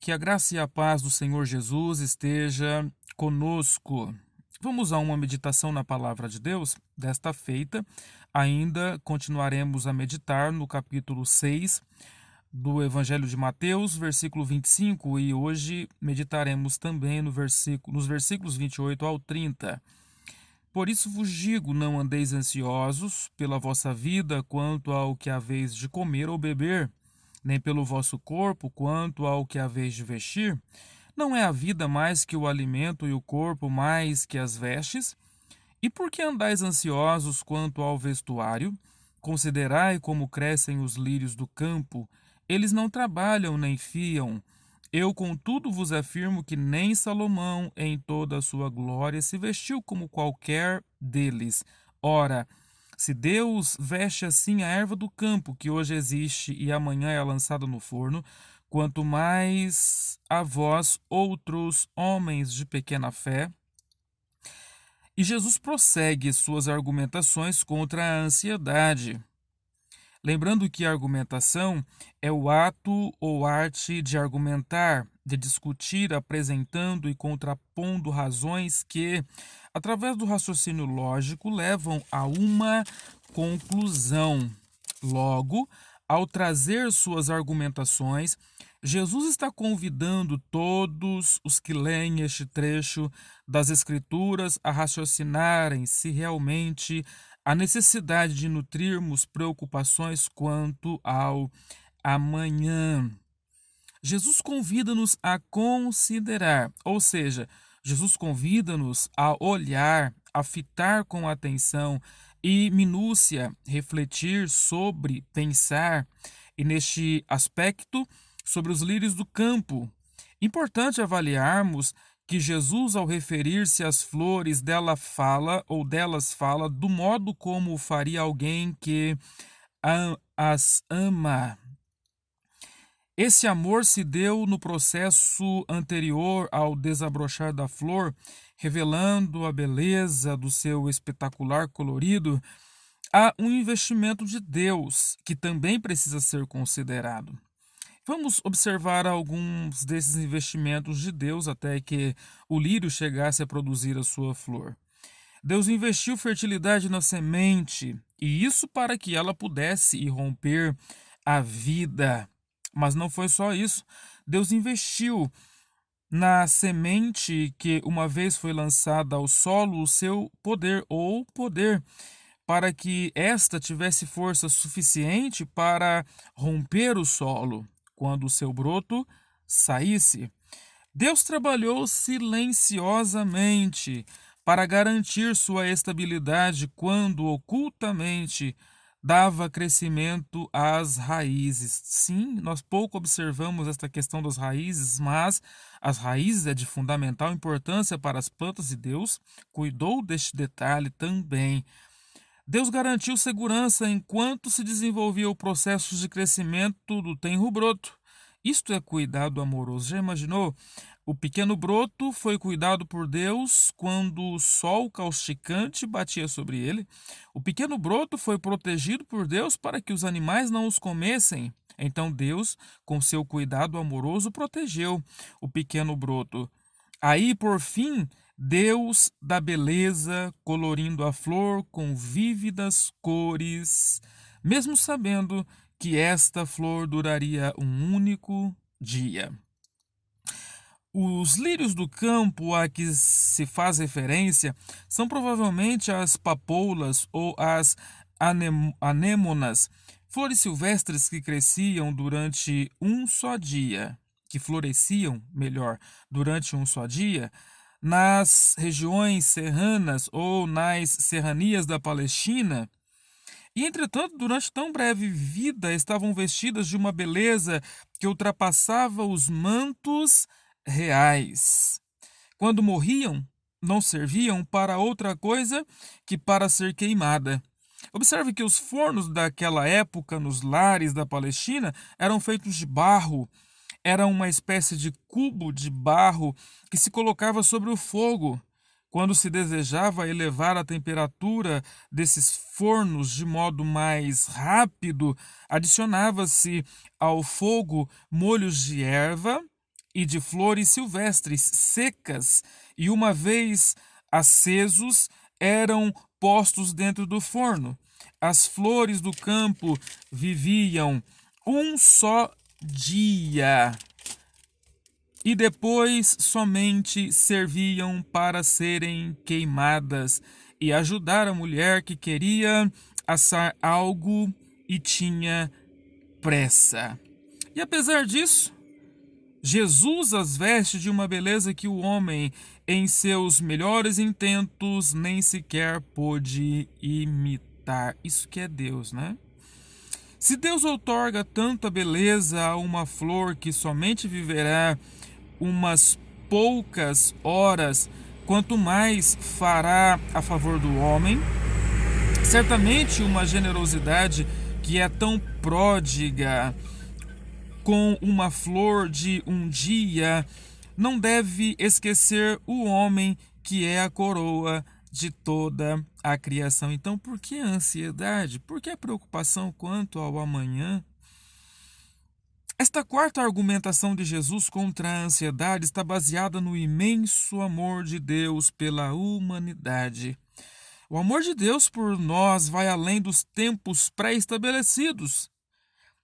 Que a graça e a paz do Senhor Jesus esteja conosco. Vamos a uma meditação na palavra de Deus. Desta feita, ainda continuaremos a meditar no capítulo 6 do Evangelho de Mateus, versículo 25, e hoje meditaremos também nos versículos 28 ao 30. Por isso vos digo, não andeis ansiosos pela vossa vida quanto ao que haveis de comer ou beber, nem pelo vosso corpo quanto ao que haveis de vestir. Não é a vida mais que o alimento e o corpo mais que as vestes? E por que andais ansiosos quanto ao vestuário? Considerai como crescem os lírios do campo. Eles não trabalham nem fiam. Eu, contudo, vos afirmo que nem Salomão, em toda a sua glória, se vestiu como qualquer deles. Ora, se Deus veste assim a erva do campo, que hoje existe e amanhã é lançada no forno, quanto mais a vós, outros homens de pequena fé. E Jesus prossegue suas argumentações contra a ansiedade. Lembrando que a argumentação é o ato ou arte de argumentar, de discutir, apresentando e contrapondo razões que, através do raciocínio lógico, levam a uma conclusão. Logo, ao trazer suas argumentações, Jesus está convidando todos os que leem este trecho das Escrituras a raciocinarem se realmente há necessidade de nutrirmos preocupações quanto ao amanhã. Jesus convida-nos a considerar, ou seja, Jesus convida-nos a olhar, a fitar com atenção e minúcia, refletir sobre, pensar, e neste aspecto, sobre os lírios do campo. Importante avaliarmos que Jesus, ao referir-se às flores, delas fala do modo como faria alguém que as ama. Esse amor se deu no processo anterior ao desabrochar da flor, revelando a beleza do seu espetacular colorido. Há um investimento de Deus que também precisa ser considerado. Vamos observar alguns desses investimentos de Deus até que o lírio chegasse a produzir a sua flor. Deus investiu fertilidade na semente, e isso para que ela pudesse irromper a vida. Mas não foi só isso. Deus investiu na semente que, uma vez foi lançada ao solo, o seu poder, para que esta tivesse força suficiente para romper o solo quando o seu broto saísse. Deus trabalhou silenciosamente para garantir sua estabilidade quando ocultamente dava crescimento às raízes. Sim, nós pouco observamos esta questão das raízes, mas as raízes é de fundamental importância para as plantas e Deus cuidou deste detalhe também. Deus garantiu segurança enquanto se desenvolvia o processo de crescimento do tenro broto. Isto é cuidado amoroso. Já imaginou? O pequeno broto foi cuidado por Deus quando o sol causticante batia sobre ele. O pequeno broto foi protegido por Deus para que os animais não os comessem. Então Deus, com seu cuidado amoroso, protegeu o pequeno broto. Aí, por fim, Deus da beleza, colorindo a flor com vívidas cores, mesmo sabendo que esta flor duraria um único dia. Os lírios do campo a que se faz referência são provavelmente as papoulas ou as anêmonas, flores silvestres que cresciam durante um só dia, que floresciam, melhor, durante um só dia, nas regiões serranas ou nas serranias da Palestina. E, entretanto, durante tão breve vida, estavam vestidas de uma beleza que ultrapassava os mantos reais. Quando morriam, não serviam para outra coisa que para ser queimada. Observe que os fornos daquela época nos lares da Palestina eram feitos de barro. Era uma espécie de cubo de barro que se colocava sobre o fogo. Quando se desejava elevar a temperatura desses fornos de modo mais rápido, adicionava-se ao fogo molhos de erva e de flores silvestres secas, e uma vez acesos, eram postos dentro do forno. As flores do campo viviam um só dia e depois somente serviam para serem queimadas e ajudar a mulher que queria assar algo e tinha pressa. E apesar disso, Jesus as veste de uma beleza que o homem, em seus melhores intentos, nem sequer pôde imitar. Isso que é Deus, né? Se Deus outorga tanta beleza a uma flor que somente viverá umas poucas horas, quanto mais fará a favor do homem. Certamente uma generosidade que é tão pródiga com uma flor de um dia não deve esquecer o homem que é a coroa de toda a criação. Então, por que a ansiedade? Por que a preocupação quanto ao amanhã? Esta quarta argumentação de Jesus contra a ansiedade está baseada no imenso amor de Deus pela humanidade. O amor de Deus por nós vai além dos tempos pré-estabelecidos.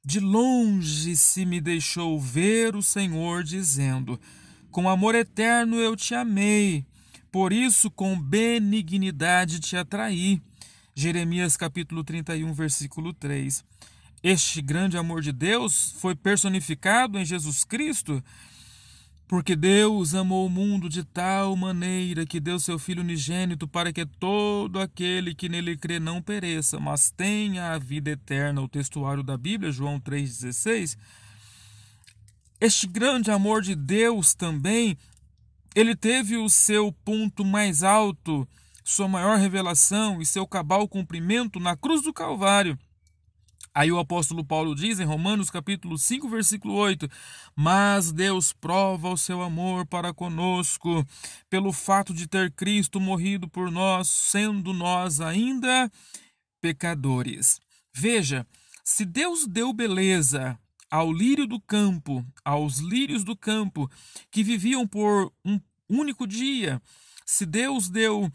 De longe se me deixou ver o Senhor dizendo: com amor eterno eu te amei, por isso com benignidade te atraí. Jeremias capítulo 31, versículo 3. Este grande amor de Deus foi personificado em Jesus Cristo, porque Deus amou o mundo de tal maneira que deu seu Filho unigênito para que todo aquele que nele crê não pereça, mas tenha a vida eterna. O textuário da Bíblia, João 3,16. Este grande amor de Deus também, ele teve o seu ponto mais alto, sua maior revelação e seu cabal cumprimento na cruz do Calvário. Aí o apóstolo Paulo diz em Romanos capítulo 5, versículo 8, mas Deus prova o seu amor para conosco, pelo fato de ter Cristo morrido por nós, sendo nós ainda pecadores. Veja, se Deus deu beleza ao lírio do campo, aos lírios do campo, que viviam por um único dia, se Deus deu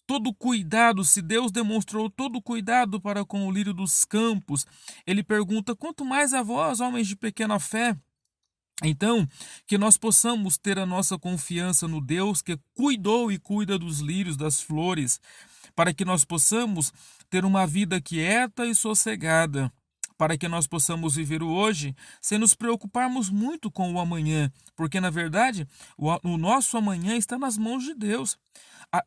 todo cuidado, se Deus demonstrou todo cuidado para com o lírio dos campos, ele pergunta: quanto mais a vós, homens de pequena fé? Então, que nós possamos ter a nossa confiança no Deus que cuidou e cuida dos lírios, das flores, para que nós possamos ter uma vida quieta e sossegada, para que nós possamos viver o hoje sem nos preocuparmos muito com o amanhã, porque na verdade o nosso amanhã está nas mãos de Deus.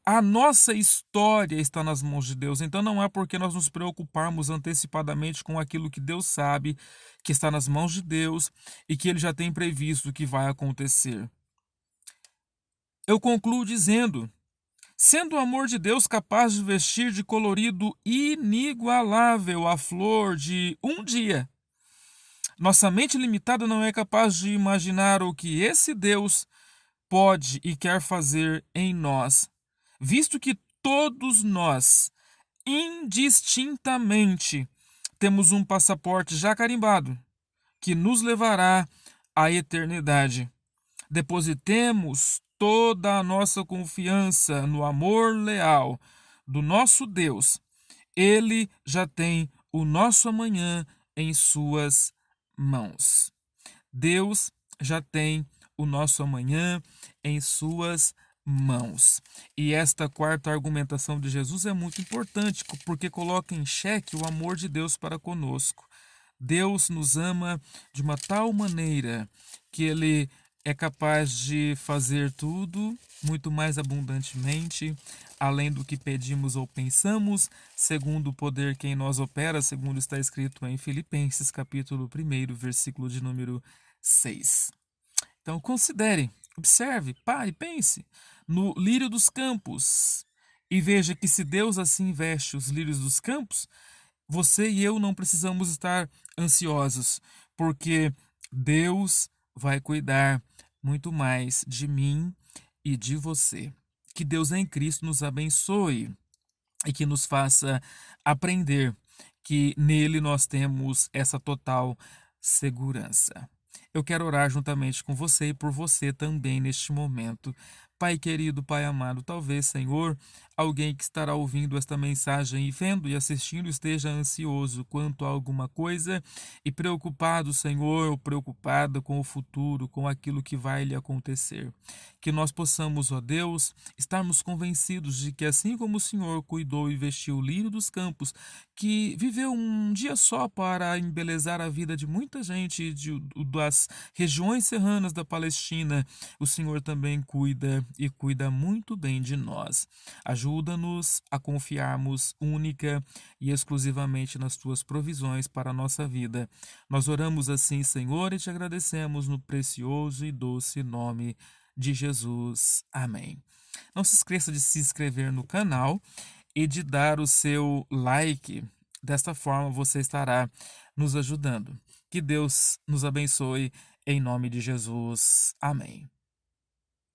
A nossa história está nas mãos de Deus, então não há por que nós nos preocuparmos antecipadamente com aquilo que Deus sabe, que está nas mãos de Deus e que Ele já tem previsto que vai acontecer. Eu concluo dizendo: sendo o amor de Deus capaz de vestir de colorido inigualável a flor de um dia, nossa mente limitada não é capaz de imaginar o que esse Deus pode e quer fazer em nós, visto que todos nós, indistintamente, temos um passaporte já carimbado, que nos levará à eternidade. Depositemos toda a nossa confiança no amor leal do nosso Deus. Ele já tem o nosso amanhã em suas mãos. Deus já tem o nosso amanhã em suas mãos. E esta quarta argumentação de Jesus é muito importante, porque coloca em xeque o amor de Deus para conosco. Deus nos ama de uma tal maneira que Ele é capaz de fazer tudo muito mais abundantemente, além do que pedimos ou pensamos, segundo o poder que em nós opera, segundo está escrito em Filipenses, capítulo 1, versículo de número 6. Então considere, observe, pare, pense no lírio dos campos e veja que se Deus assim veste os lírios dos campos, você e eu não precisamos estar ansiosos, porque Deus vai cuidar muito mais de mim e de você. Que Deus em Cristo nos abençoe e que nos faça aprender que nele nós temos essa total segurança. Eu quero orar juntamente com você e por você também neste momento. Pai querido, Pai amado, talvez, Senhor, alguém que estará ouvindo esta mensagem e vendo e assistindo esteja ansioso quanto a alguma coisa e preocupado, Senhor, ou preocupada com o futuro, com aquilo que vai lhe acontecer. Que nós possamos, ó Deus, estarmos convencidos de que assim como o Senhor cuidou e vestiu o lírio dos campos, que viveu um dia só para embelezar a vida de muita gente das regiões serranas da Palestina, o Senhor também cuida e cuida muito bem de nós. Ajuda-nos a confiarmos única e exclusivamente nas tuas provisões para a nossa vida. Nós oramos assim, Senhor, e te agradecemos no precioso e doce nome de Jesus. Amém. Não se esqueça de se inscrever no canal e de dar o seu like. Desta forma você estará nos ajudando. Que Deus nos abençoe em nome de Jesus. Amém.